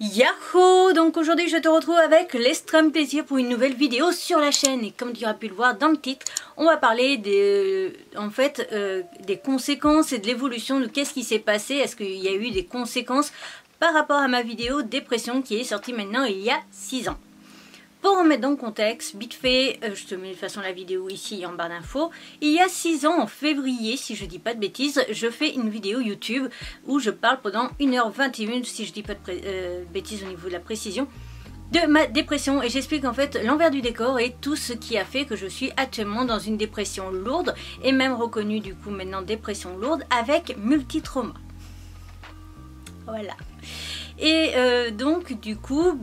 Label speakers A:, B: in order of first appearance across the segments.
A: Yahoo! Donc aujourd'hui je te retrouve avec l'extrême plaisir pour une nouvelle vidéo sur la chaîne. Et comme tu auras pu le voir dans le titre, on va parler des conséquences et de l'évolution de qu'est-ce qui s'est passé. Est-ce qu'il y a eu des conséquences par rapport à ma vidéo dépression qui est sortie maintenant il y a 6 ans. Pour remettre dans le contexte, vite fait, je te mets de toute façon la vidéo ici en barre d'infos. Il y a 6 ans, en février, si je dis pas de bêtises, je fais une vidéo YouTube où je parle pendant 1h21, si je dis pas de bêtises au niveau de la précision, de ma dépression. Et j'explique en fait l'envers du décor et tout ce qui a fait que je suis actuellement dans une dépression lourde et même reconnue du coup maintenant dépression lourde avec multitrauma. Voilà. Et donc du coup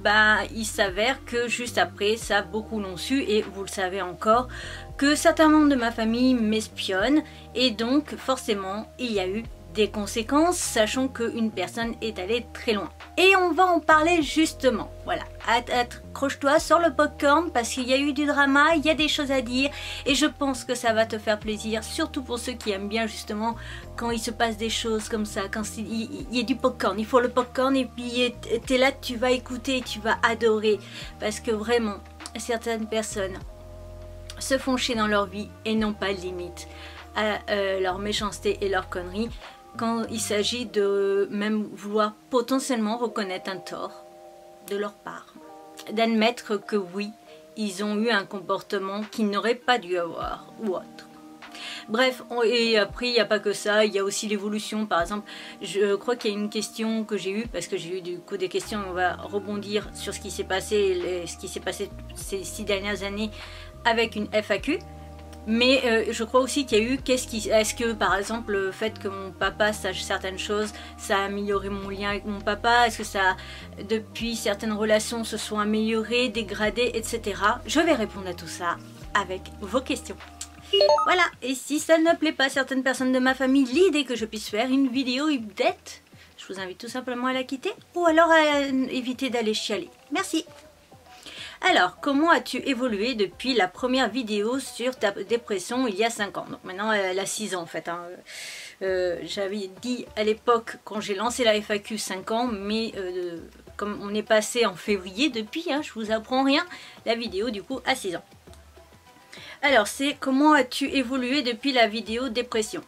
A: il s'avère que juste après ça, beaucoup l'ont su et vous le savez encore, que certains membres de ma famille m'espionnent et donc forcément il y a eu des conséquences, sachant qu'une personne est allée très loin. Et on va en parler justement, voilà. Accroche-toi sur le popcorn parce qu'il y a eu du drama, il y a des choses à dire et je pense que ça va te faire plaisir, surtout pour ceux qui aiment bien justement quand il se passe des choses comme ça, quand il y a du popcorn, il faut le popcorn et puis t'es là, tu vas écouter, tu vas adorer parce que vraiment, certaines personnes se font chier dans leur vie et n'ont pas de limite à leur méchanceté et leur connerie quand il s'agit de même vouloir potentiellement reconnaître un tort de leur part, d'admettre que oui, ils ont eu un comportement qu'ils n'auraient pas dû avoir ou autre. Bref, et après il n'y a pas que ça, il y a aussi l'évolution. Par exemple, je crois qu'il y a une question que j'ai eue, parce que j'ai eu du coup des questions, on va rebondir sur ce qui s'est passé, ces 6 dernières années avec une FAQ. Mais je crois aussi qu'il y a eu est-ce que par exemple le fait que mon papa sache certaines choses, ça a amélioré mon lien avec mon papa, est-ce que ça, depuis certaines relations se sont améliorées, dégradées, etc. Je vais répondre à tout ça avec vos questions. Voilà, et si ça ne plaît pas à certaines personnes de ma famille, l'idée que je puisse faire une vidéo update, je vous invite tout simplement à la quitter ou alors à éviter d'aller chialer. Merci. Alors, comment as-tu évolué depuis la première vidéo sur ta dépression il y a 5 ans? Donc maintenant, elle a 6 ans en fait. Hein. J'avais dit à l'époque, quand j'ai lancé la FAQ, 5 ans, mais comme on est passé en février depuis, hein, je vous apprends rien, la vidéo du coup à 6 ans. Alors, c'est comment as-tu évolué depuis la vidéo dépression?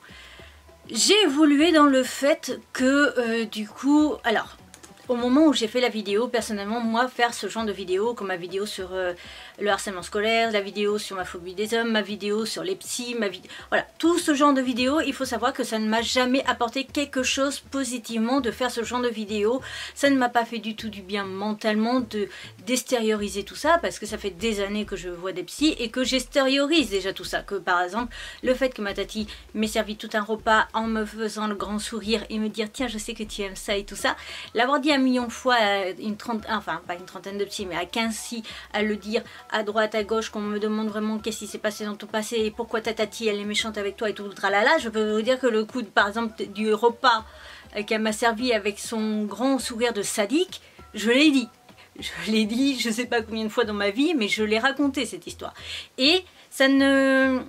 A: J'ai évolué dans le fait que du coup, alors... Au moment où j'ai fait la vidéo, personnellement, moi, faire ce genre de vidéo, comme ma vidéo sur le harcèlement scolaire, la vidéo sur ma phobie des hommes, ma vidéo sur les psys, voilà, tout ce genre de vidéos, il faut savoir que ça ne m'a jamais apporté quelque chose positivement de faire ce genre de vidéo. Ça ne m'a pas fait du tout du bien mentalement d'extérioriser tout ça, parce que ça fait des années que je vois des psys et que j'extériorise déjà tout ça. Que par exemple, le fait que ma tati m'ait servi tout un repas en me faisant le grand sourire et me dire tiens, je sais que tu aimes ça et tout ça, l'avoir dit 1 million de fois à enfin pas une trentaine de psy mais à 15 psy, à le dire à droite à gauche, qu'on me demande vraiment qu'est-ce qui s'est passé dans ton passé et pourquoi ta tati elle est méchante avec toi et tout tralala, je peux vous dire que le coup par exemple du repas qu'elle m'a servi avec son grand sourire de sadique, je l'ai dit. Je l'ai dit je sais pas combien de fois dans ma vie, mais je l'ai raconté cette histoire. Et ça ne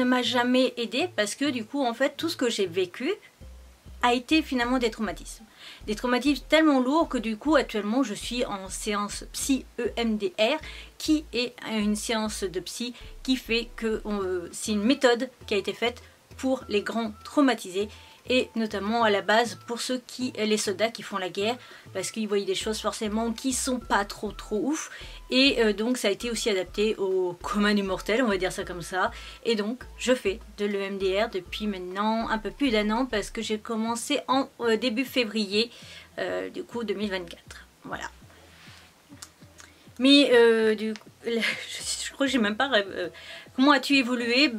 A: m'a jamais aidé parce que du coup en fait tout ce que j'ai vécu a été finalement des traumatismes. Des traumatismes tellement lourds que du coup actuellement je suis en séance psy EMDR qui est une séance de psy qui fait que c'est une méthode qui a été faite pour les grands traumatisés et notamment à la base pour les soldats qui font la guerre parce qu'ils voyaient des choses forcément qui sont pas trop ouf et donc ça a été aussi adapté au commun du mortel, on va dire ça comme ça, et donc je fais de l'EMDR depuis maintenant un peu plus d'1 an parce que j'ai commencé en début février du coup 2024, voilà. Mais du coup, je crois que j'ai même pas comment as-tu évolué?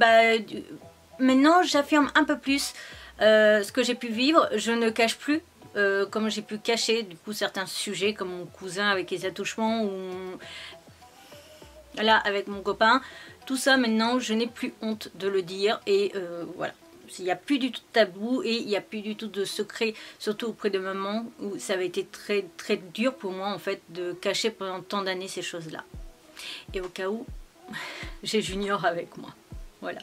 A: Maintenant j'affirme un peu plus ce que j'ai pu vivre, je ne cache plus comme j'ai pu cacher du coup certains sujets comme mon cousin avec les attouchements ou là avec mon copain, tout ça maintenant je n'ai plus honte de le dire et voilà, il n'y a plus du tout de tabou et il n'y a plus du tout de secret, surtout auprès de maman où ça avait été très dur pour moi en fait de cacher pendant tant d'années ces choses là et au cas où j'ai Junior avec moi, voilà.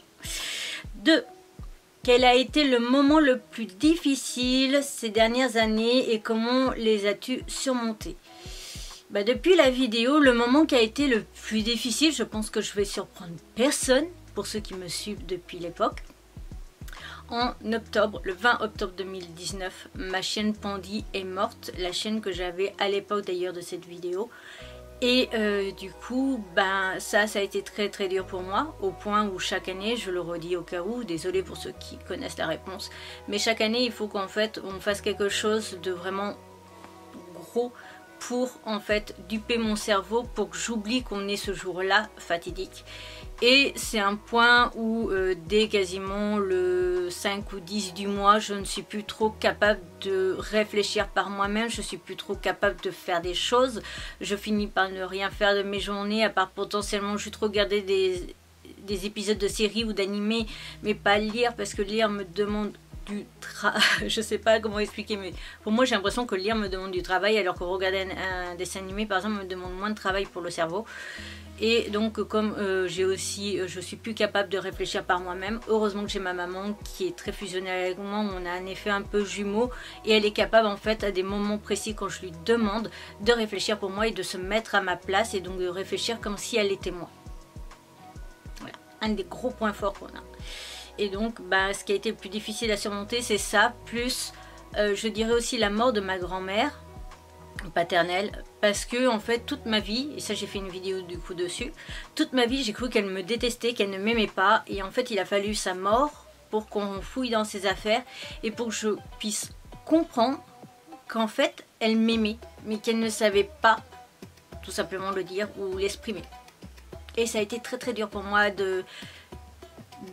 A: quel a été le moment le plus difficile ces dernières années et comment les as-tu surmontés? Depuis la vidéo, le moment qui a été le plus difficile, je pense que je vais surprendre personne pour ceux qui me suivent depuis l'époque. En octobre, le 20 octobre 2019, ma chaîne Pandy est morte, la chaîne que j'avais à l'époque d'ailleurs de cette vidéo. Et du coup, ça a été très très dur pour moi, au point où chaque année, je le redis au cas où, désolé pour ceux qui connaissent la réponse, mais chaque année il faut qu'en fait on fasse quelque chose de vraiment gros pour en fait duper mon cerveau pour que j'oublie qu'on est ce jour-là fatidique. Et c'est un point où dès quasiment le 5 ou 10 du mois, je ne suis plus trop capable de réfléchir par moi-même, je suis plus trop capable de faire des choses. Je finis par ne rien faire de mes journées, à part potentiellement juste regarder des épisodes de séries ou d'animés, mais pas lire, parce que lire me demande du travail. Je sais pas comment expliquer, mais pour moi j'ai l'impression que lire me demande du travail, alors que regarder un dessin animé par exemple me demande moins de travail pour le cerveau. Et donc comme je suis plus capable de réfléchir par moi-même, heureusement que j'ai ma maman qui est très fusionnelle avec moi, on a un effet un peu jumeau, et elle est capable en fait à des moments précis quand je lui demande de réfléchir pour moi et de se mettre à ma place, et donc de réfléchir comme si elle était moi. Voilà, un des gros points forts qu'on a. Et donc ce qui a été le plus difficile à surmonter, c'est ça, plus je dirais aussi la mort de ma grand-mère paternelle, parce que en fait toute ma vie, et ça j'ai fait une vidéo du coup dessus, toute ma vie j'ai cru qu'elle me détestait, qu'elle ne m'aimait pas, et en fait il a fallu sa mort pour qu'on fouille dans ses affaires et pour que je puisse comprendre qu'en fait elle m'aimait, mais qu'elle ne savait pas tout simplement le dire ou l'exprimer. Et ça a été très très dur pour moi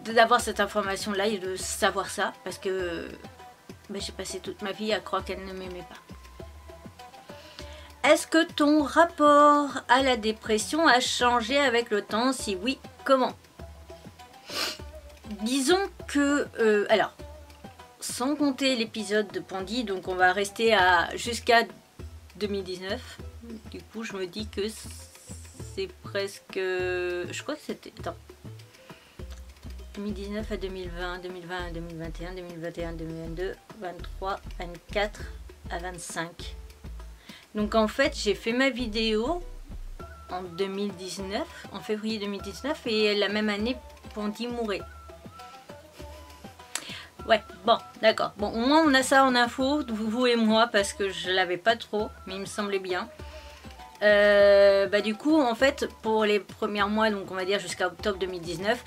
A: d'avoir cette information là et de savoir ça, parce que j'ai passé toute ma vie à croire qu'elle ne m'aimait pas. Est-ce que ton rapport à la dépression a changé avec le temps? Si oui, comment? Disons que, alors, sans compter l'épisode de Pandy, donc on va rester jusqu'à 2019. Du coup, je me dis que c'est presque... Je crois que c'était... Attends. 2019 à 2020, 2020 à 2021, 2021 à 2022, 23, 24 à 25. Donc en fait j'ai fait ma vidéo en 2019, en février 2019, et la même année Pandy mourait. Ouais, bon, d'accord. Bon, au moins on a ça en info, vous et moi, parce que je l'avais pas trop, mais il me semblait bien. Du coup en fait pour les premiers mois, donc on va dire jusqu'à octobre 2019,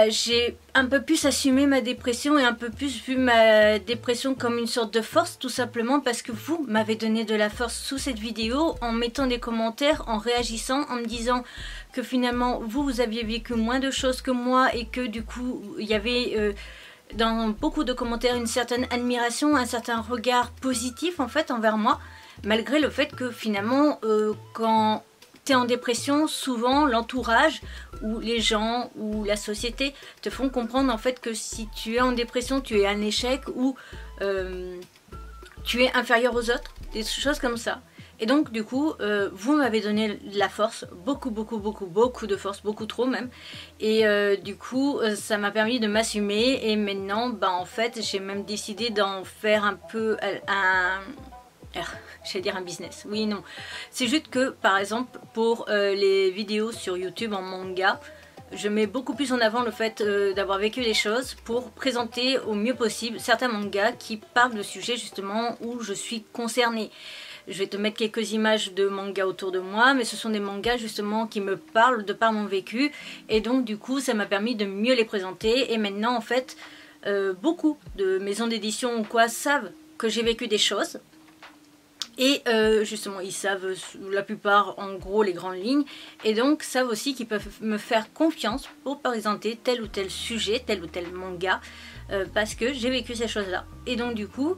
A: j'ai un peu plus assumé ma dépression et un peu plus vu ma dépression comme une sorte de force, tout simplement parce que vous m'avez donné de la force sous cette vidéo en mettant des commentaires, en réagissant, en me disant que finalement vous aviez vécu moins de choses que moi, et que du coup il y avait dans beaucoup de commentaires une certaine admiration, un certain regard positif en fait envers moi, malgré le fait que finalement quand tu es en dépression, souvent l'entourage ou les gens ou la société te font comprendre en fait que si tu es en dépression, tu es un échec, ou tu es inférieur aux autres, des choses comme ça. Et donc du coup, vous m'avez donné de la force, beaucoup de force, beaucoup trop même. Et du coup, ça m'a permis de m'assumer, et maintenant, en fait, j'ai même décidé d'en faire un peu j'allais dire un business, oui, non. C'est juste que, par exemple, pour les vidéos sur YouTube en manga, je mets beaucoup plus en avant le fait d'avoir vécu les choses pour présenter au mieux possible certains mangas qui parlent de sujets justement où je suis concernée. Je vais te mettre quelques images de mangas autour de moi, mais ce sont des mangas justement qui me parlent de par mon vécu, et donc du coup ça m'a permis de mieux les présenter. Et maintenant en fait, beaucoup de maisons d'édition ou quoi savent que j'ai vécu des choses. Et justement ils savent la plupart en gros les grandes lignes, et donc savent aussi qu'ils peuvent me faire confiance pour présenter tel ou tel sujet, tel ou tel manga, parce que j'ai vécu ces choses là. Et donc du coup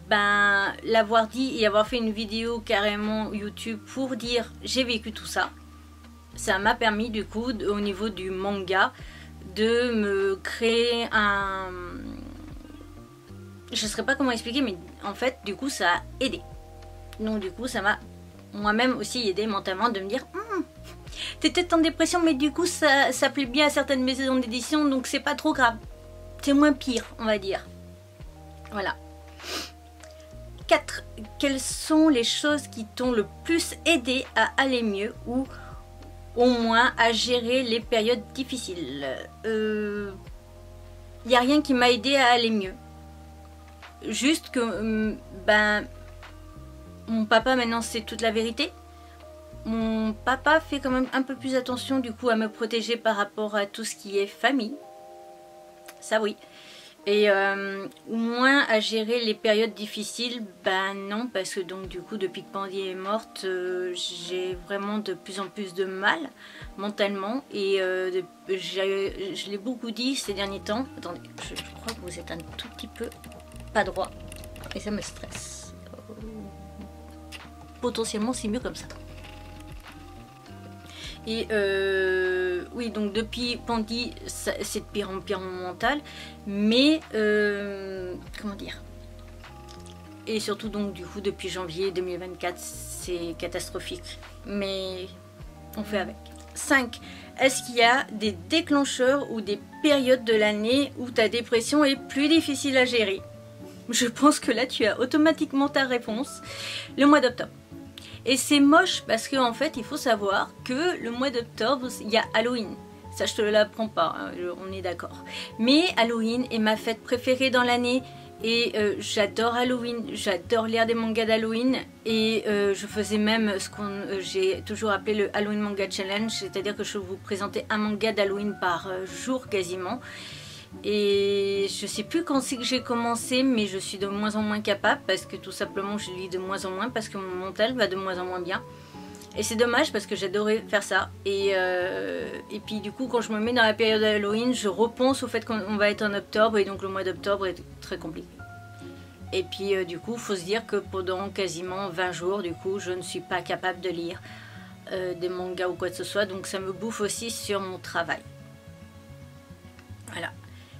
A: l'avoir dit et avoir fait une vidéo carrément YouTube pour dire j'ai vécu tout ça, ça m'a permis du coup au niveau du manga de me créer un... Je ne saurais pas comment expliquer, mais en fait du coup ça a aidé. Donc du coup ça m'a moi-même aussi aidé mentalement de me dire t'es peut-être en dépression, mais du coup ça plaît bien à certaines maisons d'édition, donc c'est pas trop grave. t'es moins pire, on va dire. Voilà. 4. Quelles sont les choses qui t'ont le plus aidé à aller mieux ou au moins à gérer les périodes difficiles? Il n'y a rien qui m'a aidé à aller mieux. Juste que mon papa maintenant c'est toute la vérité. Mon papa fait quand même un peu plus attention du coup à me protéger par rapport à tout ce qui est famille. Ça oui. Et au moins à gérer les périodes difficiles, non, parce que donc du coup depuis que Pandy est morte, j'ai vraiment de plus en plus de mal mentalement et je l'ai beaucoup dit ces derniers temps. Attendez, je crois que vous êtes un tout petit peu pas droit et ça me stresse. Potentiellement c'est mieux comme ça. Et oui, donc depuis Pandy, c'est de pire en pire mental, mais comment dire? Et surtout donc du coup depuis janvier 2024, c'est catastrophique, mais on fait avec. 5. Est-ce qu'il y a des déclencheurs ou des périodes de l'année où ta dépression est plus difficile à gérer? Je pense que là tu as automatiquement ta réponse. Le mois d'octobre. Et c'est moche parce qu'en fait, il faut savoir que le mois d'octobre, il y a Halloween. Ça, je te l'apprends pas, hein, on est d'accord. Mais Halloween est ma fête préférée dans l'année. Et j'adore Halloween, j'adore lire des mangas d'Halloween. Et je faisais même ce que j'ai toujours appelé le Halloween Manga Challenge. C'est-à-dire que je vous présentais un manga d'Halloween par jour quasiment. Et je sais plus quand c'est que j'ai commencé, mais je suis de moins en moins capable parce que tout simplement je lis de moins en moins parce que mon mental va de moins en moins bien. Et c'est dommage parce que j'adorais faire ça. Et puis du coup quand je me mets dans la période d'Halloween, je repense au fait qu'on va être en octobre et donc le mois d'octobre est très compliqué. Et puis du coup il faut se dire que pendant quasiment 20 jours du coup je ne suis pas capable de lire des mangas ou quoi que ce soit. Donc ça me bouffe aussi sur mon travail. Voilà.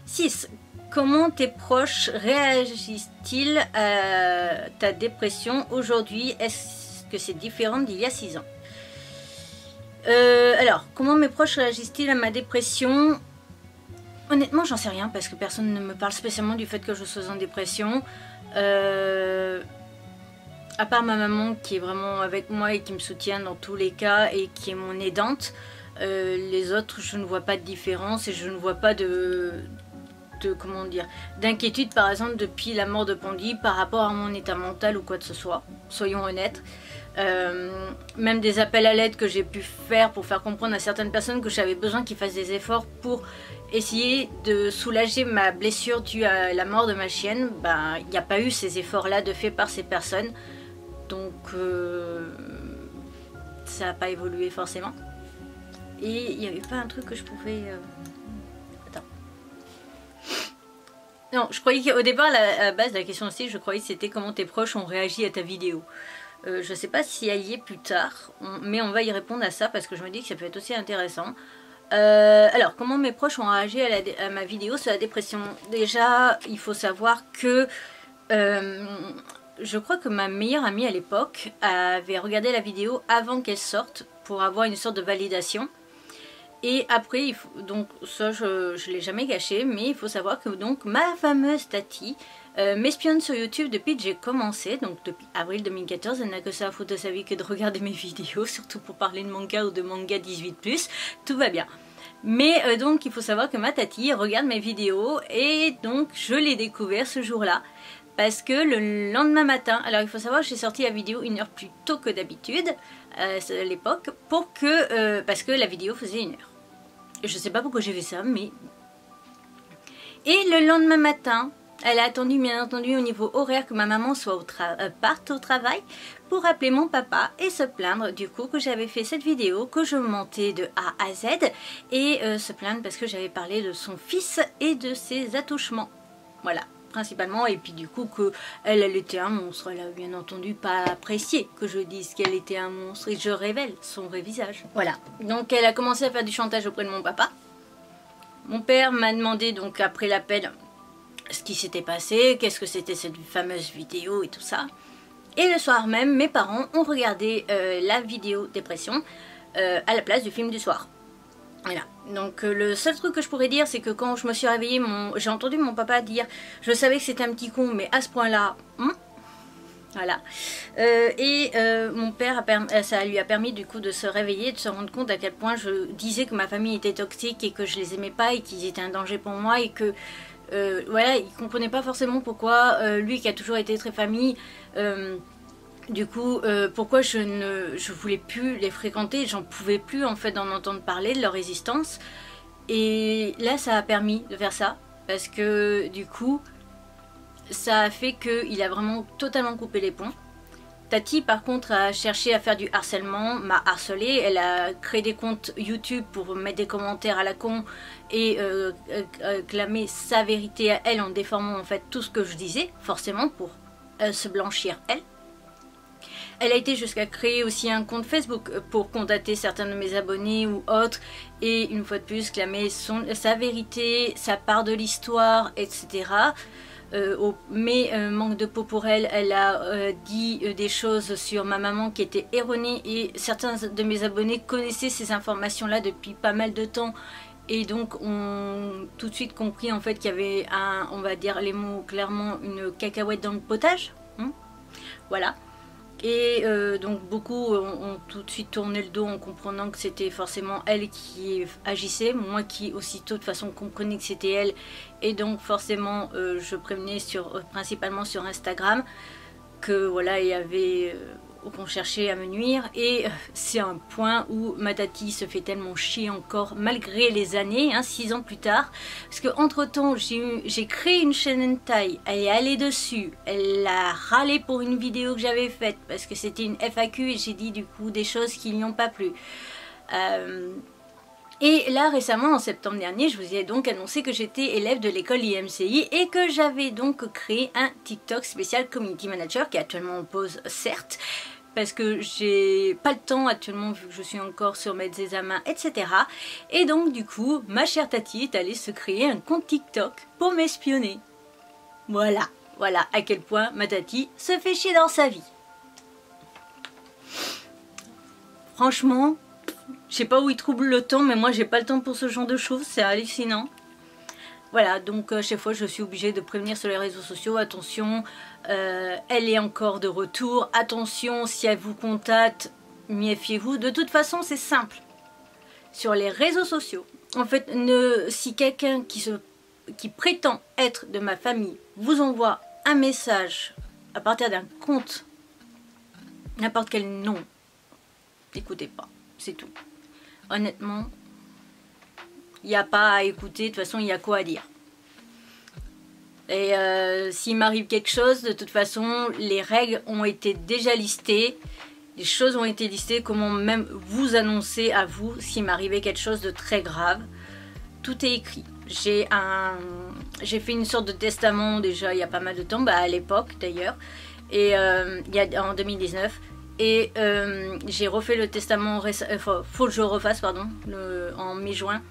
A: 6. Comment tes proches réagissent-ils à ta dépression aujourd'hui? Est-ce que c'est différent d'il y a 6 ans? Alors, comment mes proches réagissent-ils à ma dépression? Honnêtement, j'en sais rien parce que personne ne me parle spécialement du fait que je sois en dépression. À part ma maman qui est vraiment avec moi et qui me soutient dans tous les cas et qui est mon aidante. Les autres, je ne vois pas de différence et je ne vois pas comment dire, d'inquiétude par exemple depuis la mort de Pandy par rapport à mon état mental ou quoi que ce soit, soyons honnêtes. Même des appels à l'aide que j'ai pu faire pour faire comprendre à certaines personnes que j'avais besoin qu'ils fassent des efforts pour essayer de soulager ma blessure due à la mort de ma chienne, il n'y a pas eu ces efforts là de fait par ces personnes, donc ça n'a pas évolué forcément. Et il n'y avait pas un truc que je pouvais... Non, je croyais qu'au départ, à la base de la question aussi, je croyais que c'était comment tes proches ont réagi à ta vidéo. Je ne sais pas si elle y est plus tard, mais on va y répondre à ça parce que je me dis que ça peut être aussi intéressant. Alors, comment mes proches ont réagi à ma vidéo sur la dépression? Déjà, il faut savoir que je crois que ma meilleure amie à l'époque avait regardé la vidéo avant qu'elle sorte pour avoir une sorte de validation. Et après, donc ça je ne l'ai jamais caché, mais il faut savoir que donc ma fameuse Tati m'espionne sur YouTube depuis que j'ai commencé, donc depuis avril 2014, elle n'a que ça à foutre de sa vie que de regarder mes vidéos, surtout pour parler de manga ou de manga 18+, tout va bien. Mais donc il faut savoir que ma Tati regarde mes vidéos et donc je l'ai découvert ce jour-là. Parce que le lendemain matin, alors il faut savoir que j'ai sorti la vidéo 1 heure plus tôt que d'habitude à l'époque, parce que la vidéo faisait 1 heure. Je sais pas pourquoi j'ai fait ça, mais... Et le lendemain matin, elle a attendu bien entendu au niveau horaire que ma maman soit parte au travail pour appeler mon papa et se plaindre du coup que j'avais fait cette vidéo, que je montais de A à Z et se plaindre parce que j'avais parlé de son fils et de ses attouchements. Voilà. Principalement, et puis du coup qu'elle était un monstre. Elle a bien entendu pas apprécié que je dise qu'elle était un monstre et je révèle son vrai visage. Voilà, donc elle a commencé à faire du chantage auprès de mon papa. Mon père m'a demandé donc après l'appel ce qui s'était passé, qu'est-ce que c'était cette fameuse vidéo et tout ça. Et le soir même, mes parents ont regardé la vidéo dépression à la place du film du soir. Voilà. Donc le seul truc que je pourrais dire, c'est que quand je me suis réveillée, j'ai entendu mon papa dire « Je savais que c'était un petit con, mais à ce point-là... Voilà. Mon père, ça lui a permis du coup de se réveiller, de se rendre compte à quel point je disais que ma famille était toxique et que je les aimais pas et qu'ils étaient un danger pour moi et que voilà, il comprenait pas forcément pourquoi lui qui a toujours été très famille, du coup pourquoi je voulais plus les fréquenter, j'en pouvais plus en fait d'en entendre parler de leur existence. Et là ça a permis de faire ça parce que du coup ça a fait qu'il a vraiment totalement coupé les ponts. Tati par contre a cherché à faire du harcèlement, m'a harcelée, elle a créé des comptes YouTube pour mettre des commentaires à la con et clamer sa vérité à elle en déformant en fait tout ce que je disais, forcément pour se blanchir elle. Elle a été jusqu'à créer aussi un compte Facebook pour contacter certains de mes abonnés ou autres et une fois de plus clamer sa vérité, sa part de l'histoire, etc. Mais manque de peau pour elle, elle a dit des choses sur ma maman qui étaient erronées et certains de mes abonnés connaissaient ces informations là depuis pas mal de temps et donc ont tout de suite compris en fait qu'il y avait on va dire les mots clairement, une cacahuète dans le potage, voilà. Et donc beaucoup ont tout de suite tourné le dos en comprenant que c'était forcément elle qui agissait, moi qui aussitôt de façon comprenait que c'était elle, et donc forcément je prévenais principalement sur Instagram que voilà il y avait qu'on cherchait à me nuire. Et c'est un point où ma tati se fait tellement chier encore malgré les années, 6 ans plus tard, parce que entre temps j'ai créé une chaîne hentai, elle est allée dessus, elle a râlé pour une vidéo que j'avais faite parce que c'était une FAQ et j'ai dit du coup des choses qui n'y ont pas plu. Et là récemment en septembre dernier je vous ai donc annoncé que j'étais élève de l'école IMCI et que j'avais donc créé un TikTok spécial Community Manager qui est actuellement en pause certes, parce que j'ai pas le temps actuellement vu que je suis encore sur mes examens, etc. Et donc du coup, ma chère Tati est allée se créer un compte TikTok pour m'espionner. Voilà à quel point ma Tati se fait chier dans sa vie. Franchement, je sais pas où il trouve le temps, mais moi j'ai pas le temps pour ce genre de choses, c'est hallucinant. Voilà, donc chaque fois je suis obligée de prévenir sur les réseaux sociaux, attention, elle est encore de retour, attention si elle vous contacte, méfiez-vous. De toute façon c'est simple, sur les réseaux sociaux, en fait si quelqu'un qui prétend être de ma famille vous envoie un message à partir d'un compte, n'importe quel nom, n'écoutez pas, c'est tout. Honnêtement, il n'y a pas à écouter, de toute façon il y a quoi à dire. Et s'il m'arrive quelque chose, de toute façon les règles ont été déjà listées, les choses ont été listées, comment même vous annoncer à vous s'il m'arrivait quelque chose de très grave. Tout est écrit. J'ai fait une sorte de testament déjà il y a pas mal de temps, à l'époque d'ailleurs, et en 2019. Et j'ai refait le testament, faut que je refasse pardon, en mai-juin.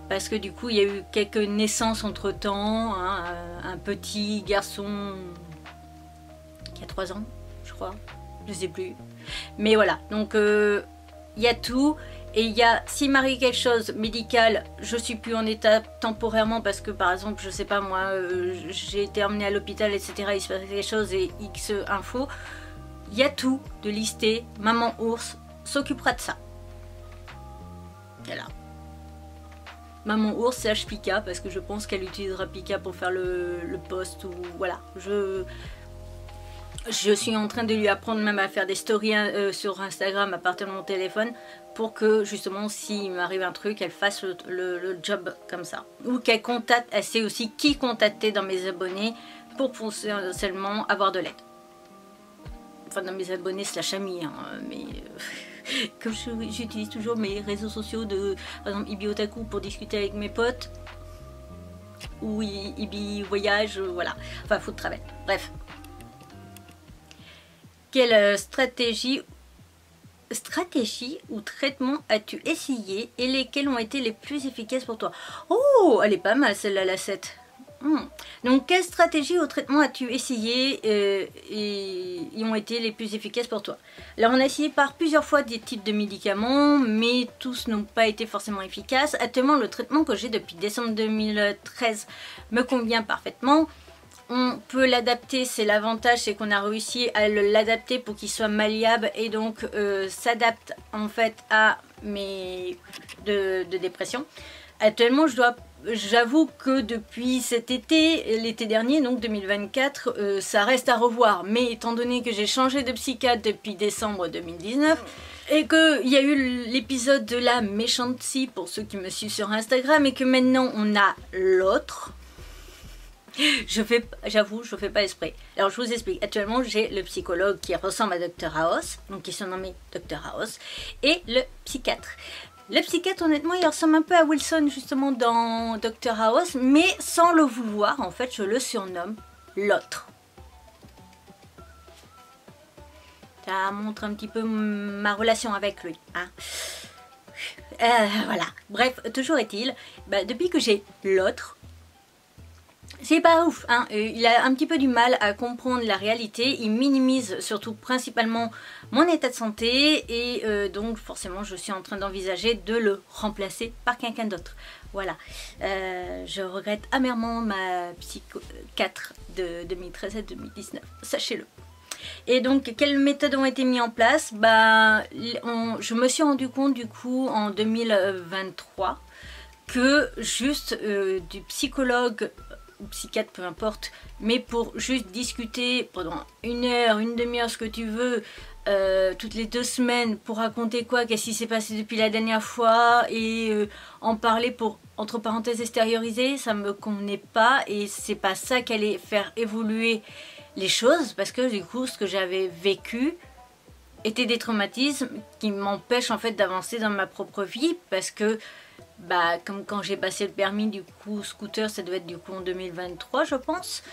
A: Parce que du coup il y a eu quelques naissances entre temps, un petit garçon qui a 3 ans je crois, je sais plus. Mais voilà, donc il y a tout. Et il y a, s'il m'arrive quelque chose médical, je suis plus en état temporairement parce que par exemple, je sais pas moi, j'ai été emmenée à l'hôpital etc, il se passe quelque chose et X info. Il y a tout de listé, maman ours s'occupera de ça. Voilà. Maman ours / Pika parce que je pense qu'elle utilisera Pika pour faire le post ou voilà. Je suis en train de lui apprendre même à faire des stories sur Instagram à partir de mon téléphone pour que justement s'il m'arrive un truc elle fasse le job comme ça. Ou qu'elle contacte, elle sait aussi qui contacter dans mes abonnés pour potentiellement avoir de l'aide. Enfin dans mes abonnés / amis mais... Comme j'utilise toujours mes réseaux sociaux de par exemple Ibi Otaku pour discuter avec mes potes ou Ibi Voyage, voilà, enfin foot travel, bref. Quelle stratégie ou traitement as-tu essayé et lesquels ont été les plus efficaces pour toi? Oh, elle est pas mal celle-là, la 7. Donc, quelle stratégie au traitement as-tu essayé et ont été les plus efficaces pour toi? Alors, on a essayé par plusieurs fois des types de médicaments, mais tous n'ont pas été forcément efficaces. Actuellement, le traitement que j'ai depuis décembre 2013 me convient parfaitement. On peut l'adapter, c'est l'avantage, c'est qu'on a réussi à l'adapter pour qu'il soit malléable et donc s'adapte en fait à mes de dépression. Actuellement, j'avoue que depuis cet été, l'été dernier, donc 2024, ça reste à revoir. Mais étant donné que j'ai changé de psychiatre depuis décembre 2019 et qu'il y a eu l'épisode de la méchante psy pour ceux qui me suivent sur Instagram et que maintenant on a l'autre, j'avoue, je fais pas esprit. Alors je vous explique. Actuellement, j'ai le psychologue qui ressemble à Dr House, donc qui se nomme Dr House, et le psychiatre. Le psychiatre, honnêtement, il ressemble un peu à Wilson, justement, dans Dr House, mais sans le vouloir, en fait, je le surnomme l'autre. Ça montre un petit peu ma relation avec lui. Hein. Voilà. Bref, toujours est-il, depuis que j'ai l'autre, c'est pas ouf, hein. Il a un petit peu du mal à comprendre la réalité, il minimise surtout principalement mon état de santé et donc forcément je suis en train d'envisager de le remplacer par quelqu'un d'autre. Voilà, je regrette amèrement ma psychiatre de 2013 à 2019, sachez-le. Et donc, quelles méthodes ont été mises en place? Je me suis rendu compte du coup en 2023 que juste du psychologue ou psychiatre, peu importe, mais pour juste discuter pendant une heure, une demi-heure, ce que tu veux, toutes les 2 semaines, pour raconter quoi, qu'est-ce qui s'est passé depuis la dernière fois, et en parler pour, entre parenthèses, extérioriser, ça me convenait pas, et c'est pas ça qui allait faire évoluer les choses, parce que du coup, ce que j'avais vécu étaient des traumatismes qui m'empêchent en fait d'avancer dans ma propre vie, parce que comme quand j'ai passé le permis du coup scooter, ça devait être du coup en 2023 je pense,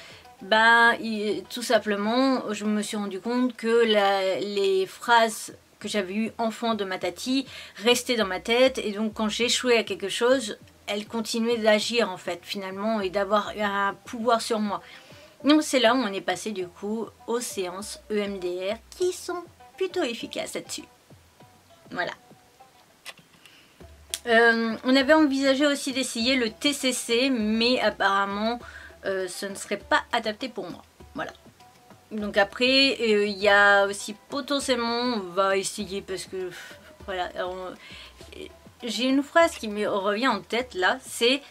A: tout simplement je me suis rendu compte que les phrases que j'avais eues enfant de ma tati restaient dans ma tête, et donc quand j'échouais à quelque chose, elle continuait d'agir en fait finalement et d'avoir un pouvoir sur moi. Donc c'est là où on est passé du coup aux séances EMDR qui sont plutôt efficaces là-dessus. Voilà. On avait envisagé aussi d'essayer le TCC, mais apparemment ce ne serait pas adapté pour moi. Voilà. Donc après, il y a aussi potentiellement, on va essayer parce que voilà, j'ai une phrase qui me revient en tête là, c'est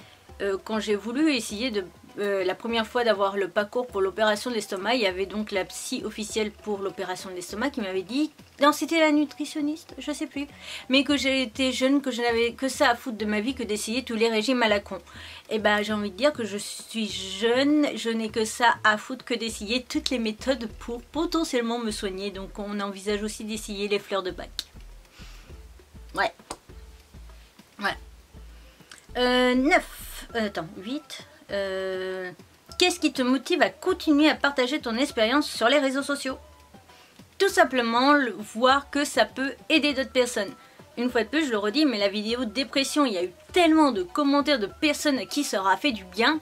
A: quand j'ai voulu essayer de la première fois d'avoir le parcours pour l'opération de l'estomac, il y avait donc la psy officielle pour l'opération de l'estomac qui m'avait dit, non c'était la nutritionniste, je sais plus, mais que j'étais jeune, que je n'avais que ça à foutre de ma vie que d'essayer tous les régimes à la con. Et j'ai envie de dire que je suis jeune, je n'ai que ça à foutre que d'essayer toutes les méthodes pour potentiellement me soigner, donc on envisage aussi d'essayer les fleurs de Pâques. Ouais. Voilà. 8. Qu'est-ce qui te motive à continuer à partager ton expérience sur les réseaux sociaux? Tout simplement voir que ça peut aider d'autres personnes. Une fois de plus, je le redis, mais la vidéo de dépression, il y a eu tellement de commentaires de personnes à qui ça aura fait du bien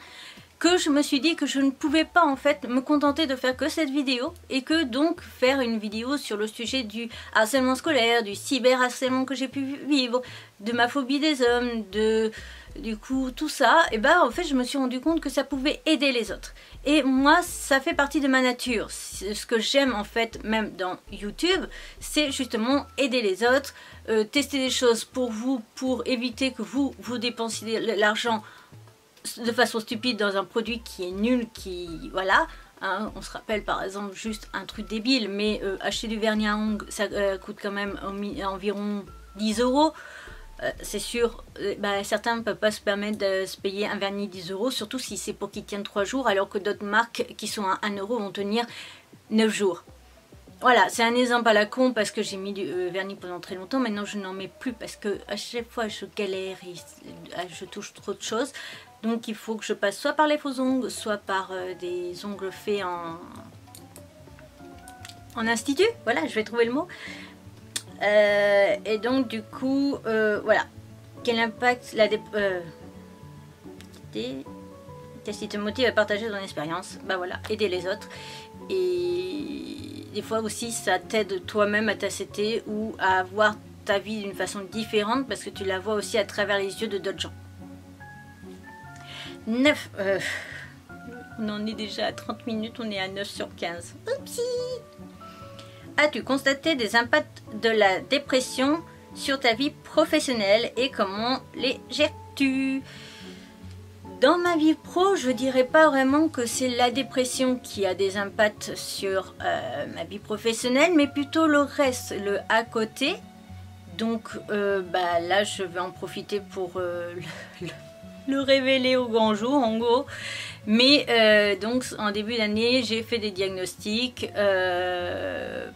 A: que je me suis dit que je ne pouvais pas en fait me contenter de faire que cette vidéo, et que donc faire une vidéo sur le sujet du harcèlement scolaire, du cyberharcèlement que j'ai pu vivre, de ma phobie des hommes, du coup tout ça, et en fait je me suis rendu compte que ça pouvait aider les autres. Et moi ça fait partie de ma nature. Ce que j'aime en fait même dans YouTube, c'est justement aider les autres, tester des choses pour vous, pour éviter que vous dépensiez l'argent de façon stupide dans un produit qui est nul, voilà, hein, on se rappelle par exemple juste un truc débile, mais acheter du vernis à ongles ça coûte quand même environ 10 €. C'est sûr, certains ne peuvent pas se permettre de se payer un vernis 10 €, surtout si c'est pour qu'il tienne 3 jours, alors que d'autres marques qui sont à 1 € vont tenir 9 jours. Voilà, c'est un exemple à la con parce que j'ai mis du vernis pendant très longtemps. Maintenant je n'en mets plus parce que à chaque fois je galère et je touche trop de choses. Donc il faut que je passe soit par les faux ongles, soit par des ongles faits en institut. Voilà, je vais trouver le mot. Et donc du coup, voilà. Quel impact Qu'est-ce qui te motive à partager ton expérience? Bah voilà, aider les autres. Et des fois aussi, ça t'aide toi-même à t'accepter ou à voir ta vie d'une façon différente parce que tu la vois aussi à travers les yeux de d'autres gens. 9. On en est déjà à 30 minutes, on est à 9 sur 15. Oupsie! As-tu constaté des impacts de la dépression sur ta vie professionnelle et comment les gères-tu? Dans ma vie pro, je dirais pas vraiment que c'est la dépression qui a des impacts sur ma vie professionnelle, mais plutôt le reste, le à côté. Donc là, je vais en profiter pour le révéler au grand jour, en gros. Mais donc, en début d'année, j'ai fait des diagnostics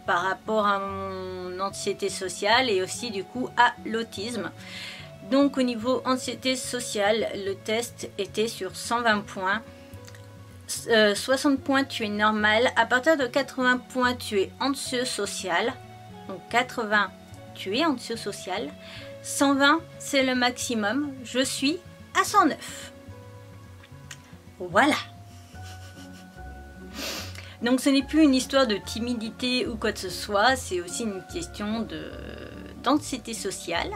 A: par rapport à mon anxiété sociale et aussi du coup à l'autisme. Donc au niveau anxiété sociale, le test était sur 120 points. 60 points, tu es normal. À partir de 80 points, tu es anxieux social. Donc 80, tu es anxieux social. 120, c'est le maximum. Je suis à 109. Voilà. Donc ce n'est plus une histoire de timidité ou quoi que ce soit. C'est aussi une question d'anxiété sociale.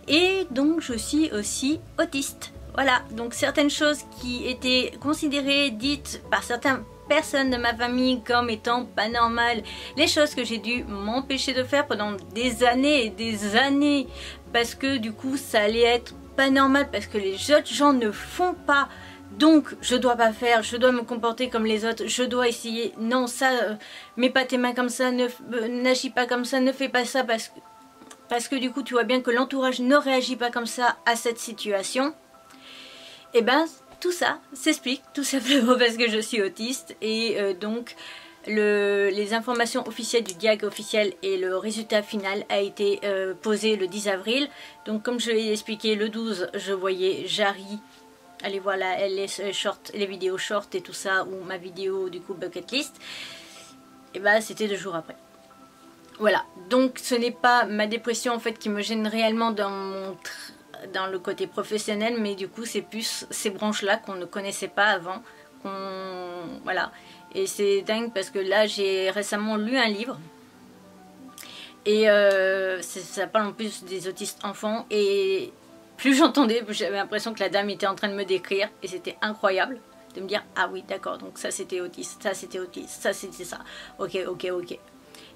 A: Et donc je suis aussi autiste. Voilà, donc certaines choses qui étaient considérées, dites par certaines personnes de ma famille comme étant pas normales, les choses que j'ai dû m'empêcher de faire pendant des années et des années, parce que du coup ça allait être pas normal, parce que les autres gens ne font pas, donc je dois pas faire, je dois me comporter comme les autres, je dois essayer, non ça, mets pas tes mains comme ça, n'agis pas comme ça, ne fais pas ça, parce que du coup tu vois bien que l'entourage ne réagit pas comme ça à cette situation. Et ben tout ça s'explique tout simplement parce que je suis autiste et donc les informations officielles du diag officiel et le résultat final a été posé le 10 avril. Donc comme je l'ai expliqué, le 12 je voyais Jarry, allez voir les vidéos short et tout ça, ou ma vidéo du coup bucket list, et ben c'était 2 jours après. Voilà, donc ce n'est pas ma dépression en fait qui me gêne réellement dans le côté professionnel, mais du coup c'est plus ces branches là qu'on ne connaissait pas avant, voilà. Et c'est dingue parce que là j'ai récemment lu un livre et ça parle en plus des autistes enfants, et plus j'entendais, j'avais l'impression que la dame était en train de me décrire, et c'était incroyable de me dire ah oui d'accord, donc ça c'était autiste, ça c'était autiste, ça c'était ça, ok.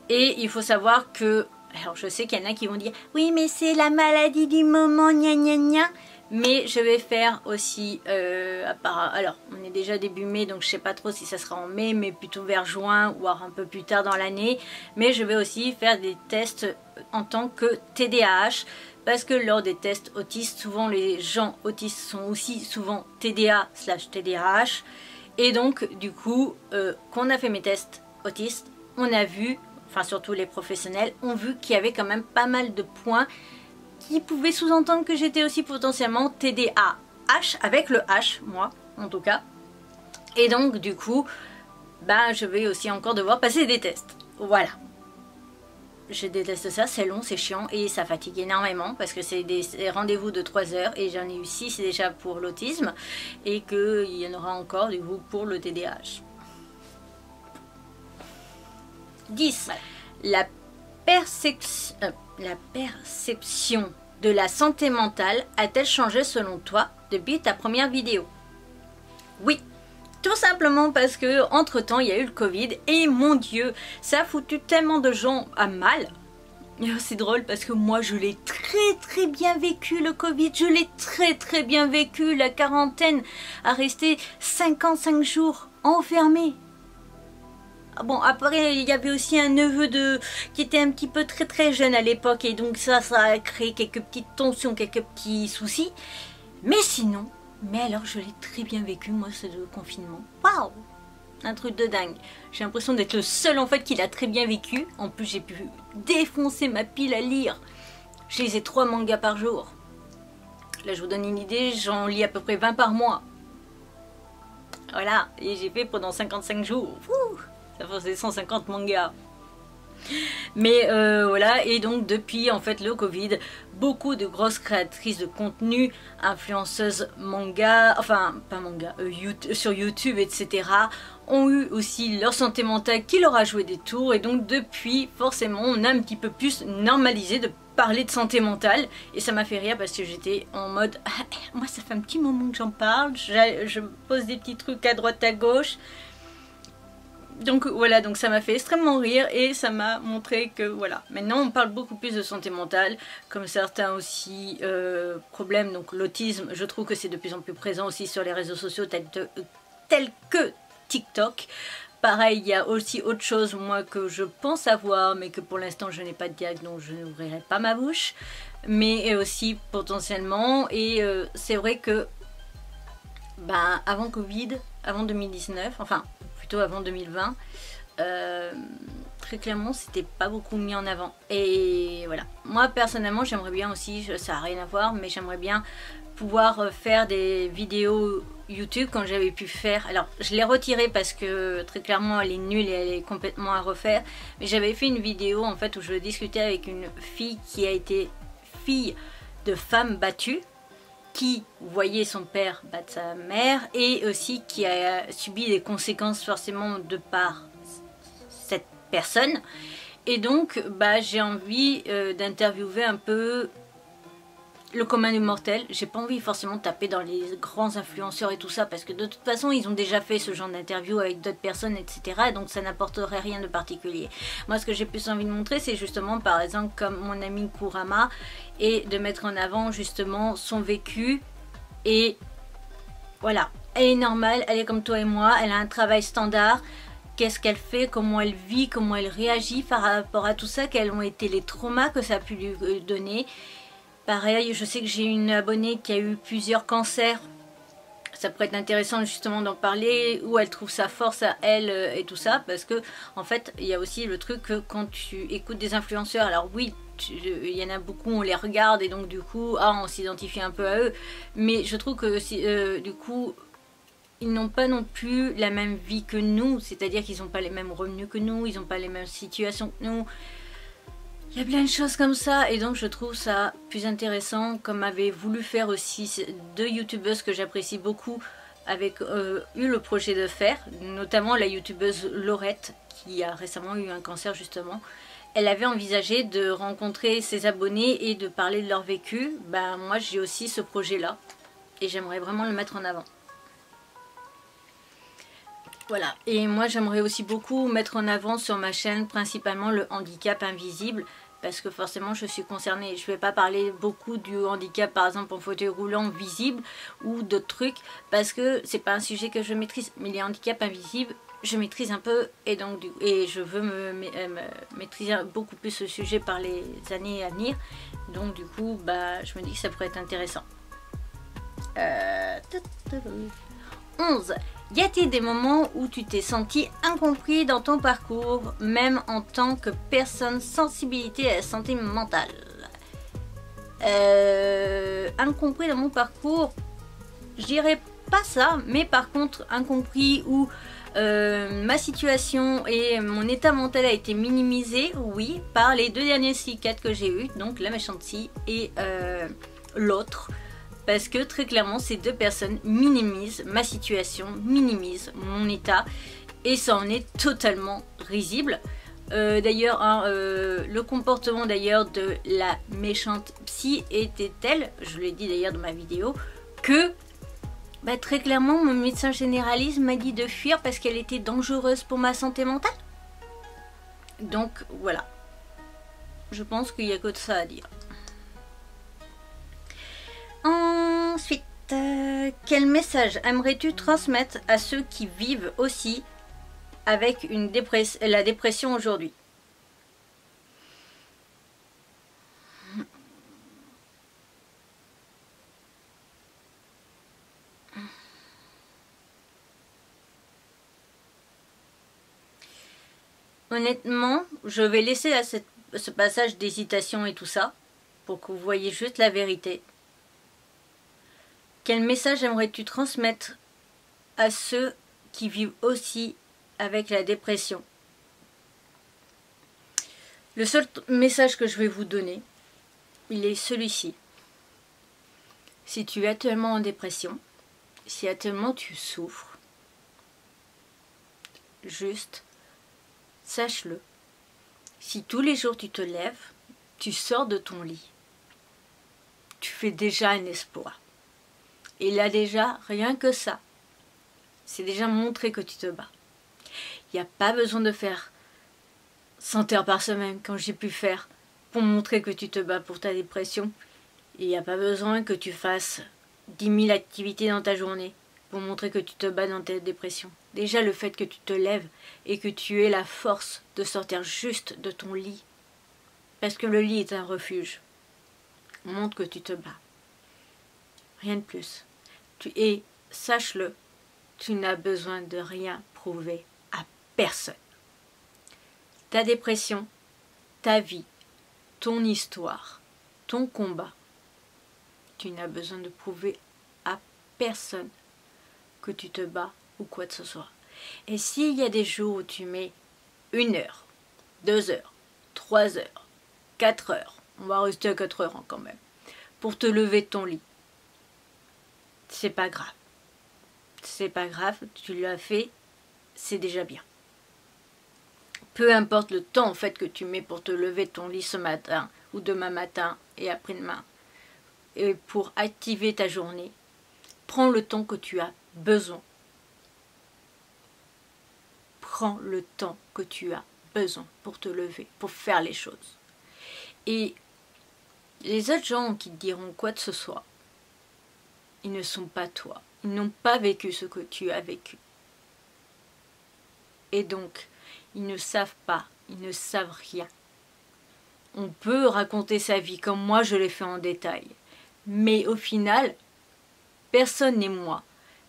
A: Et il faut savoir que, alors je sais qu'il y en a qui vont dire oui mais c'est la maladie du moment, gna gna gna. Mais je vais faire aussi, alors on est déjà début mai, donc je sais pas trop si ça sera en mai, mais plutôt vers juin, voire un peu plus tard dans l'année. Mais je vais aussi faire des tests en tant que TDAH, parce que lors des tests autistes, souvent les gens autistes sont aussi souvent TDA/TDAH. Et donc du coup, qu'on a fait mes tests autistes, on a vu, enfin surtout les professionnels, ont vu qu'il y avait quand même pas mal de points qui pouvaient sous-entendre que j'étais aussi potentiellement TDAH, avec le H, moi en tout cas. Et donc du coup, je vais aussi encore devoir passer des tests. Voilà. Je déteste ça, c'est long, c'est chiant et ça fatigue énormément parce que c'est des rendez-vous de 3 heures et j'en ai eu 6 déjà pour l'autisme et qu'il y en aura encore du coup pour le TDAH. 10. La perception de la santé mentale a-t-elle changé selon toi depuis ta première vidéo? Oui, tout simplement parce que entre temps il y a eu le Covid et mon Dieu, ça a foutu tellement de gens à mal. C'est drôle parce que moi je l'ai très bien vécu, le Covid, je l'ai très bien vécu, la quarantaine, à rester 55 jours enfermé. Bon, après, il y avait aussi un neveu qui était un petit peu très jeune à l'époque, et donc ça a créé quelques petites tensions, quelques petits soucis. Mais sinon, alors je l'ai très bien vécu, moi, ce confinement. Waouh! Un truc de dingue. J'ai l'impression d'être le seul, en fait, qui l'a très bien vécu. En plus, j'ai pu défoncer ma pile à lire. Je lisais 3 mangas par jour. Là, je vous donne une idée, j'en lis à peu près 20 par mois. Voilà, et j'ai fait pendant 55 jours. Ouh, ça faisait 150 mangas. Mais voilà, et donc depuis en fait le Covid, beaucoup de grosses créatrices de contenu, influenceuses manga, enfin pas manga, sur YouTube, etc. ont eu aussi leur santé mentale qui leur a joué des tours, et donc depuis forcément on a un petit peu plus normalisé de parler de santé mentale, et ça m'a fait rire parce que j'étais en mode moi ça fait un petit moment que j'en parle, je pose des petits trucs à droite à gauche. Donc voilà, donc ça m'a fait extrêmement rire et ça m'a montré que voilà, maintenant on parle beaucoup plus de santé mentale, comme certains aussi problèmes, donc l'autisme, je trouve que c'est de plus en plus présent aussi sur les réseaux sociaux tels que TikTok. Pareil, il y a aussi autre chose, moi, que je pense avoir, mais que pour l'instant je n'ai pas de diagnostic, donc je n'ouvrirai pas ma bouche, mais aussi potentiellement, et c'est vrai que ben, avant Covid, avant 2019, enfin plutôt avant 2020, très clairement c'était pas beaucoup mis en avant. Et voilà, moi personnellement j'aimerais bien aussi, ça n'a rien à voir, mais j'aimerais bien pouvoir faire des vidéos YouTube quand j'avais pu faire. Alors je l'ai retirée parce que très clairement elle est nulle et elle est complètement à refaire, mais j'avais fait une vidéo en fait où je discutais avec une fille qui a été fille de femme battue, qui voyait son père battre sa mère et aussi qui a subi des conséquences forcément de par cette personne. Et donc bah, j'ai envie d'interviewer un peu le commun des mortels. J'ai pas envie forcément de taper dans les grands influenceurs et tout ça, parce que de toute façon ils ont déjà fait ce genre d'interview avec d'autres personnes, etc. Donc ça n'apporterait rien de particulier. Moi ce que j'ai plus envie de montrer, c'est justement par exemple comme mon ami Kurama, et de mettre en avant justement son vécu. Et voilà, elle est normale, elle est comme toi et moi, elle a un travail standard. Qu'est-ce qu'elle fait, comment elle vit, comment elle réagit par rapport à tout ça, quels ont été les traumas que ça a pu lui donner. Pareil, je sais que j'ai une abonnée qui a eu plusieurs cancers. Ça pourrait être intéressant justement d'en parler, où elle trouve sa force à elle et tout ça. Parce que en fait, il y a aussi le truc que quand tu écoutes des influenceurs, alors oui, il y en a beaucoup, on les regarde et donc du coup, on s'identifie un peu à eux. Mais je trouve que du coup, ils n'ont pas non plus la même vie que nous. C'est-à-dire qu'ils n'ont pas les mêmes revenus que nous, ils n'ont pas les mêmes situations que nous. Il y a plein de choses comme ça, et donc je trouve ça plus intéressant, comme avait voulu faire aussi deux youtubeuses que j'apprécie beaucoup, avec eu le projet de faire, notamment la youtubeuse Laurette, qui a récemment eu un cancer justement. Elle avait envisagé de rencontrer ses abonnés et de parler de leur vécu. Ben moi j'ai aussi ce projet là, et j'aimerais vraiment le mettre en avant. Voilà, et moi j'aimerais aussi beaucoup mettre en avant sur ma chaîne principalement le handicap invisible, parce que forcément je suis concernée. Je ne vais pas parler beaucoup du handicap par exemple en fauteuil roulant visible ou d'autres trucs, parce que c'est pas un sujet que je maîtrise, mais les handicaps invisibles je maîtrise un peu, et donc je veux me maîtriser beaucoup plus ce sujet par les années à venir. Donc du coup bah, je me dis que ça pourrait être intéressant. 11. Y a-t-il des moments où tu t'es senti incompris dans ton parcours, même en tant que personne sensibilité à la santé mentale? Incompris dans mon parcours, je dirais pas ça, mais par contre incompris où ma situation et mon état mental a été minimisé, oui, par les deux derniers psychiatres que j'ai eu, donc la méchante scie et l'autre. Parce que très clairement ces deux personnes minimisent ma situation, minimisent mon état, et ça en est totalement risible. D'ailleurs le comportement d'ailleurs de la méchante psy était tel, je l'ai dit d'ailleurs dans ma vidéo, que bah, très clairement mon médecin généraliste m'a dit de fuir parce qu'elle était dangereuse pour ma santé mentale. Donc voilà, je pense qu'il n'y a que de ça à dire. Ensuite, quel message aimerais-tu transmettre à ceux qui vivent aussi avec la dépression aujourd'hui? Honnêtement, je vais laisser là ce passage d'hésitation et tout ça, pour que vous voyez juste la vérité. Quel message aimerais-tu transmettre à ceux qui vivent aussi avec la dépression? Le seul message que je vais vous donner, il est celui-ci. Si tu es actuellement en dépression, si actuellement tu souffres, juste sache-le. Si tous les jours tu te lèves, tu sors de ton lit, tu fais déjà un exploit. Et là déjà, rien que ça, c'est déjà montrer que tu te bats. Il n'y a pas besoin de faire 100 heures par semaine, quand j'ai pu faire, pour montrer que tu te bats pour ta dépression. Il n'y a pas besoin que tu fasses 10 000 activités dans ta journée pour montrer que tu te bats dans ta dépression. Déjà le fait que tu te lèves et que tu aies la force de sortir juste de ton lit, parce que le lit est un refuge, montre que tu te bats. Rien de plus. Et sache-le, tu n'as besoin de rien prouver à personne. Ta dépression, ta vie, ton histoire, ton combat, tu n'as besoin de prouver à personne que tu te bats ou quoi que ce soit. Et s'il y a des jours où tu mets 1 heure, 2 heures, 3 heures, 4 heures, on va rester à 4 heures quand même, pour te lever de ton lit, c'est pas grave. C'est pas grave, tu l'as fait, c'est déjà bien. Peu importe le temps en fait que tu mets pour te lever de ton lit ce matin ou demain matin et après-demain, et pour activer ta journée, prends le temps que tu as besoin. Prends le temps que tu as besoin pour te lever, pour faire les choses. Et les autres gens qui te diront quoi que ce soit, ils ne sont pas toi. Ils n'ont pas vécu ce que tu as vécu. Et donc, ils ne savent pas, ils ne savent rien. On peut raconter sa vie comme moi je l'ai fait en détail. Mais au final, personne n'est moi.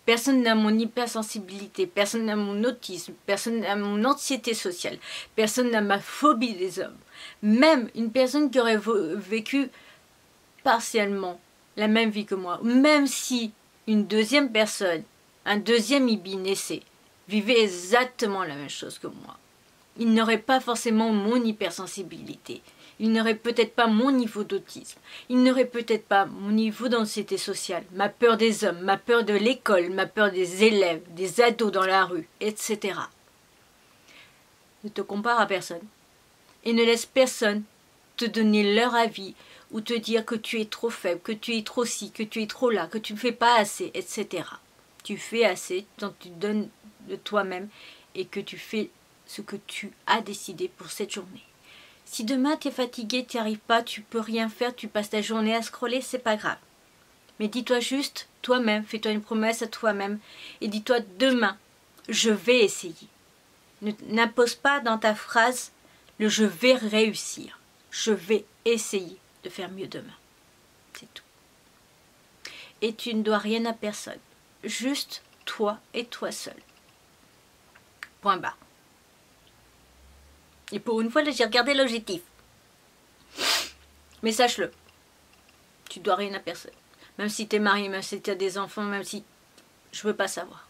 A: Personne n'a mon hypersensibilité, personne n'a mon autisme, personne n'a mon anxiété sociale, personne n'a ma phobie des hommes. Même une personne qui aurait vécu partiellement la même vie que moi, même si une deuxième personne, un deuxième Ibi naissait, vivait exactement la même chose que moi, il n'aurait pas forcément mon hypersensibilité. Il n'aurait peut-être pas mon niveau d'autisme, il n'aurait peut-être pas mon niveau d'anxiété sociale, ma peur des hommes, ma peur de l'école, ma peur des élèves, des ados dans la rue, etc. Ne te compare à personne et ne laisse personne te donner leur avis ou te dire que tu es trop faible, que tu es trop ci, que tu es trop là, que tu ne fais pas assez, etc. Tu fais assez quand tu donnes de toi-même et que tu fais ce que tu as décidé pour cette journée. Si demain tu es fatigué, tu n'y arrives pas, tu peux rien faire, tu passes ta journée à scroller, c'est pas grave. Mais dis-toi juste, toi-même, fais-toi une promesse à toi-même et dis-toi demain, je vais essayer. N'impose pas dans ta phrase le je vais réussir. Je vais essayer de faire mieux demain. C'est tout. Et tu ne dois rien à personne. Juste toi et toi seul. Point barre. Et pour une fois, là, j'ai regardé l'objectif. Mais sache-le, tu dois rien à personne. Même si tu es marié, même si tu as des enfants, même si... Je veux pas savoir.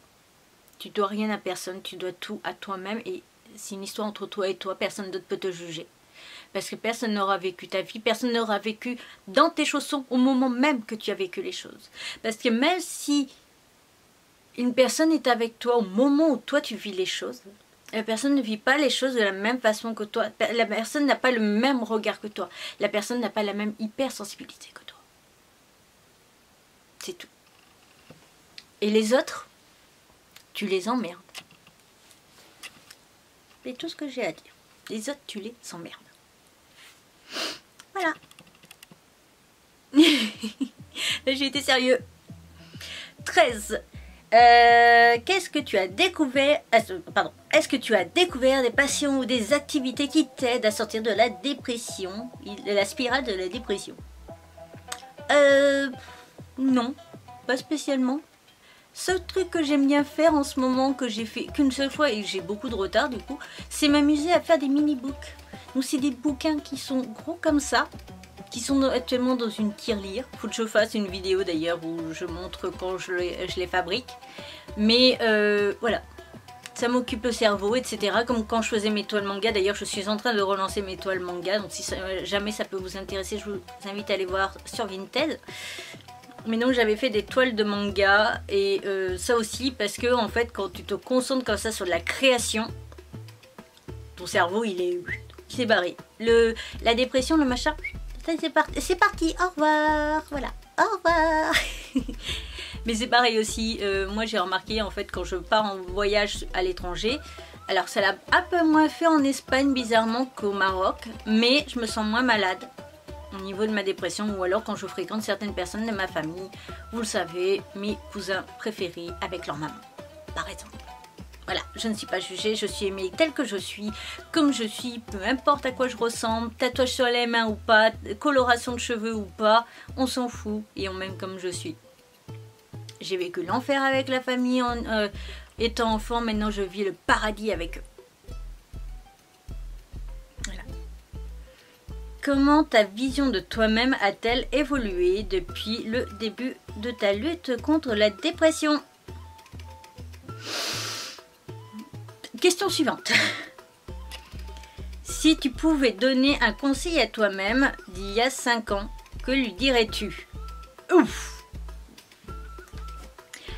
A: Tu dois rien à personne, tu dois tout à toi-même. Et c'est une histoire entre toi et toi, personne d'autre peut te juger. Parce que personne n'aura vécu ta vie, personne n'aura vécu dans tes chaussons au moment même que tu as vécu les choses. Parce que même si une personne est avec toi au moment où toi tu vis les choses, la personne ne vit pas les choses de la même façon que toi. La personne n'a pas le même regard que toi. La personne n'a pas la même hypersensibilité que toi. C'est tout. Et les autres, tu les emmerdes. C'est tout ce que j'ai à dire. Les autres, tu les emmerdes. Voilà. J'ai été sérieux. 13. Qu'est-ce que tu as découvert? Pardon. Est-ce que tu as découvert des passions ou des activités qui t'aident à sortir de la dépression, de la spirale de la dépression? Non, pas spécialement. Seul truc que j'aime bien faire en ce moment, que j'ai fait qu'une seule fois et j'ai beaucoup de retard du coup, c'est m'amuser à faire des mini-books. Donc c'est des bouquins qui sont gros comme ça, qui sont actuellement dans une tirelire. Faut que je fasse une vidéo d'ailleurs où je montre quand je les fabrique. Mais voilà, ça m'occupe le cerveau, etc. Comme quand je faisais mes toiles manga. D'ailleurs, je suis en train de relancer mes toiles manga. Donc si jamais ça peut vous intéresser, je vous invite à aller voir sur Vinted. Mais donc j'avais fait des toiles de manga. Et ça aussi parce que en fait, quand tu te concentres comme ça sur de la création, ton cerveau il s'est barré. La dépression, le machin, c'est parti, au revoir. Voilà, au revoir. Mais c'est pareil aussi, moi j'ai remarqué en fait quand je pars en voyage à l'étranger, alors ça l'a un peu moins fait en Espagne bizarrement qu'au Maroc, mais je me sens moins malade au niveau de ma dépression, ou alors quand je fréquente certaines personnes de ma famille, vous le savez, mes cousins préférés avec leur maman, par exemple. Voilà, je ne suis pas jugée, je suis aimée telle que je suis, comme je suis, peu importe à quoi je ressemble, tatouage sur les mains ou pas, coloration de cheveux ou pas, on s'en fout et on m'aime comme je suis. J'ai vécu l'enfer avec la famille étant enfant, maintenant je vis le paradis avec eux. Voilà. Comment ta vision de toi-même a-t-elle évolué depuis le début de ta lutte contre la dépression? Question suivante. Si tu pouvais donner un conseil à toi-même d'il y a 5 ans, que lui dirais-tu? Ouf!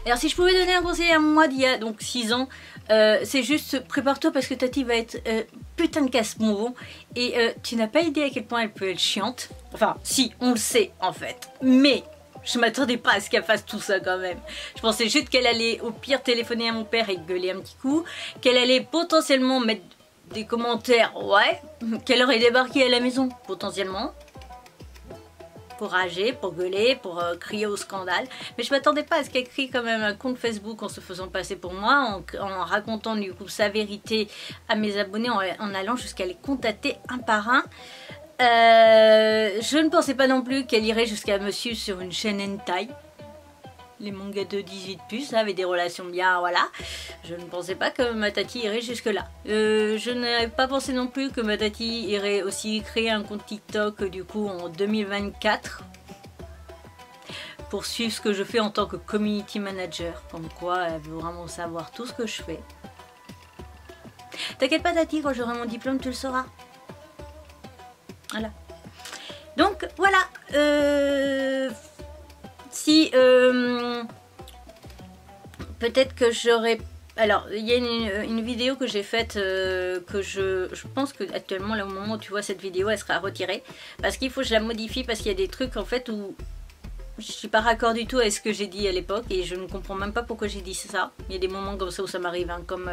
A: Alors si je pouvais donner un conseil à moi d'il y a donc 6 ans, c'est juste prépare-toi parce que Tati va être putain de casse-bonbon et tu n'as pas idée à quel point elle peut être chiante. Enfin si, on le sait en fait, mais je m'attendais pas à ce qu'elle fasse tout ça quand même. Je pensais juste qu'elle allait au pire téléphoner à mon père et gueuler un petit coup, qu'elle allait potentiellement mettre des commentaires, ouais, qu'elle aurait débarqué à la maison potentiellement, pour rager, pour gueuler, pour crier au scandale. Mais je m'attendais pas à ce qu'elle crie quand même un compte Facebook en se faisant passer pour moi, en racontant du coup sa vérité à mes abonnés, en allant jusqu'à les contacter un par un. Je ne pensais pas non plus qu'elle irait jusqu'à me suivre sur une chaîne hentai. Les mangas de 18+, avec des relations bien, voilà. Je ne pensais pas que ma Tati irait jusque là. Je n'avais pas pensé non plus que ma Tati irait aussi créer un compte TikTok du coup en 2024 pour suivre ce que je fais en tant que community manager. Comme quoi, elle veut vraiment savoir tout ce que je fais. T'inquiète pas Tati, quand j'aurai mon diplôme, tu le sauras. Voilà. Donc voilà. Si peut-être que j'aurais... Alors il y a une vidéo que j'ai faite que je pense que actuellement là au moment où tu vois cette vidéo elle sera retirée parce qu'il faut que je la modifie parce qu'il y a des trucs en fait où je suis pas raccord du tout à ce que j'ai dit à l'époque et je ne comprends même pas pourquoi j'ai dit ça. Il y a des moments comme ça où ça m'arrive, hein, comme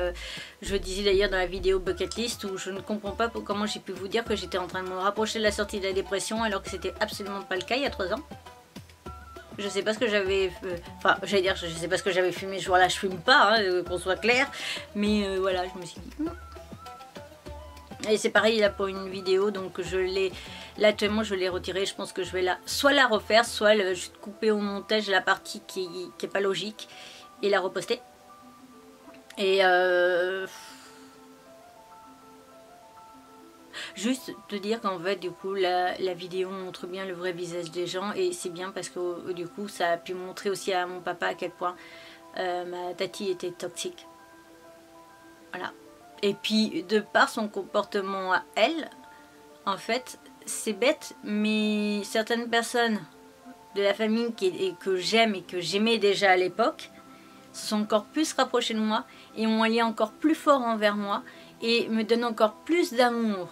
A: je disais d'ailleurs dans la vidéo Bucket List où je ne comprends pas comment j'ai pu vous dire que j'étais en train de me rapprocher de la sortie de la dépression alors que c'était absolument pas le cas il y a 3 ans. Je sais pas ce que j'avais... Enfin, j'allais dire, je sais pas ce que j'avais fumé ce jour-là, je fume pas, hein, qu'on soit clair. Mais voilà, je me suis dit... Non. Et c'est pareil là pour une vidéo, donc je l'ai... Là actuellement je l'ai retirée, je pense que je vais soit la refaire, soit juste couper au montage la partie qui est pas logique et la reposter. Et juste te dire qu'en fait du coup la vidéo montre bien le vrai visage des gens et c'est bien parce que du coup ça a pu montrer aussi à mon papa à quel point ma Tati était toxique. Voilà. Et puis de par son comportement à elle, en fait c'est bête mais certaines personnes de la famille que j'aime et que j'aimais déjà à l'époque se sont encore plus rapprochées de moi et ont un lien encore plus fort envers moi et me donnent encore plus d'amour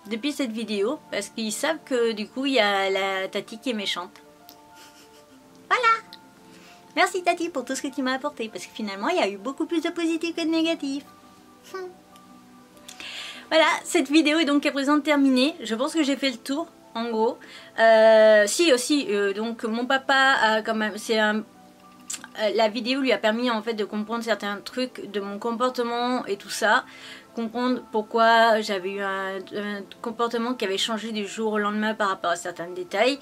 A: depuis cette vidéo parce qu'ils savent que du coup il y a la Tati qui est méchante. Voilà. Merci Tati pour tout ce que tu m'as apporté parce que finalement il y a eu beaucoup plus de positif que de négatif. Voilà, cette vidéo est donc à présent terminée. Je pense que j'ai fait le tour en gros. Si aussi, donc mon papa a quand même, la vidéo lui a permis en fait de comprendre certains trucs de mon comportement et tout ça. Comprendre pourquoi j'avais eu un comportement qui avait changé du jour au lendemain par rapport à certains détails.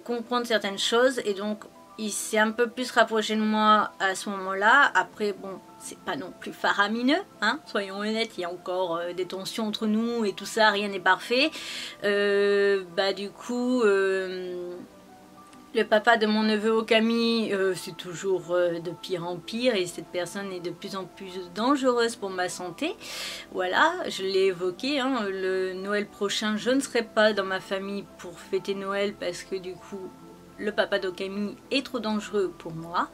A: Comprendre certaines choses et donc il s'est un peu plus rapproché de moi à ce moment-là. Après bon, c'est pas non plus faramineux, hein, soyons honnêtes, il y a encore des tensions entre nous et tout ça, rien n'est parfait. Bah du coup Le papa de mon neveu Okami, c'est toujours de pire en pire et cette personne est de plus en plus dangereuse pour ma santé. Voilà, je l'ai évoqué, hein, le Noël prochain, je ne serai pas dans ma famille pour fêter Noël parce que du coup, le papa d'Okami est trop dangereux pour moi.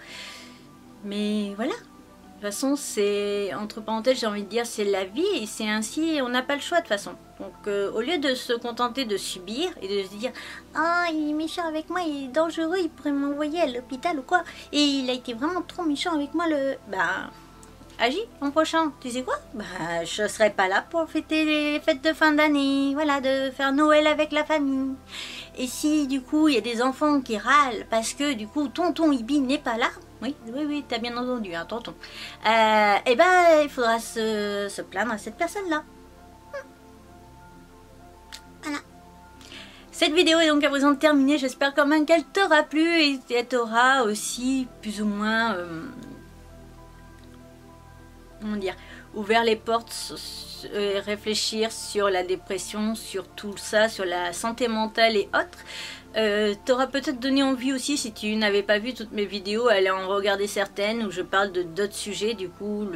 A: Mais voilà. De toute façon, c'est, entre parenthèses, j'ai envie de dire, c'est la vie et c'est ainsi, on n'a pas le choix de toute façon. Donc, au lieu de se contenter de subir et de se dire « Ah, il est méchant avec moi, il est dangereux, il pourrait m'envoyer à l'hôpital ou quoi. Et il a été vraiment trop méchant avec moi, ben, agis l'an prochain. Tu sais quoi? Ben, je serai pas là pour fêter les fêtes de fin d'année, voilà, de faire Noël avec la famille. Et si, du coup, il y a des enfants qui râlent parce que, du coup, tonton Ibi n'est pas là, oui, t'as bien entendu, hein, tonton. Eh ben, il faudra se plaindre à cette personne-là. Voilà. Cette vidéo est donc à présent terminée. J'espère quand même qu'elle t'aura plu et qu'elle t'aura aussi plus ou moins, comment dire, ouvert les portes, réfléchir sur la dépression, sur tout ça, sur la santé mentale et autres. T'auras peut-être donné envie aussi, si tu n'avais pas vu toutes mes vidéos, aller en regarder certaines où je parle de d'autres sujets, du coup,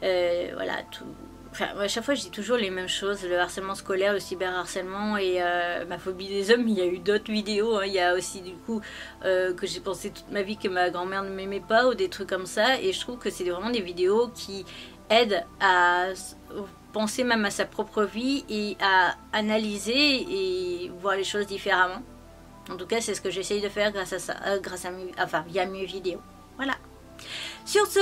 A: voilà, tout. Enfin, à chaque fois je dis toujours les mêmes choses, le harcèlement scolaire, le cyberharcèlement et ma phobie des hommes. Il y a eu d'autres vidéos, hein. Il y a aussi du coup que j'ai pensé toute ma vie que ma grand-mère ne m'aimait pas ou des trucs comme ça, et je trouve que c'est vraiment des vidéos qui aident à penser même à sa propre vie et à analyser et voir les choses différemment. En tout cas, c'est ce que j'essaye de faire grâce à ça, via mes vidéos. Voilà. Sur ce,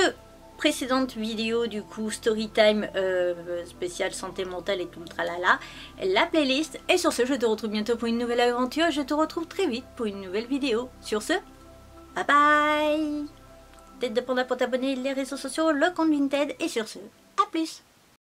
A: précédente vidéo, du coup, Storytime spécial santé mentale et tout le tralala, la playlist. Et sur ce, je te retrouve bientôt pour une nouvelle aventure. Je te retrouve très vite pour une nouvelle vidéo. Sur ce, bye bye. Tête de panda pour t'abonner, les réseaux sociaux, le compte Vinted. Et sur ce, à plus.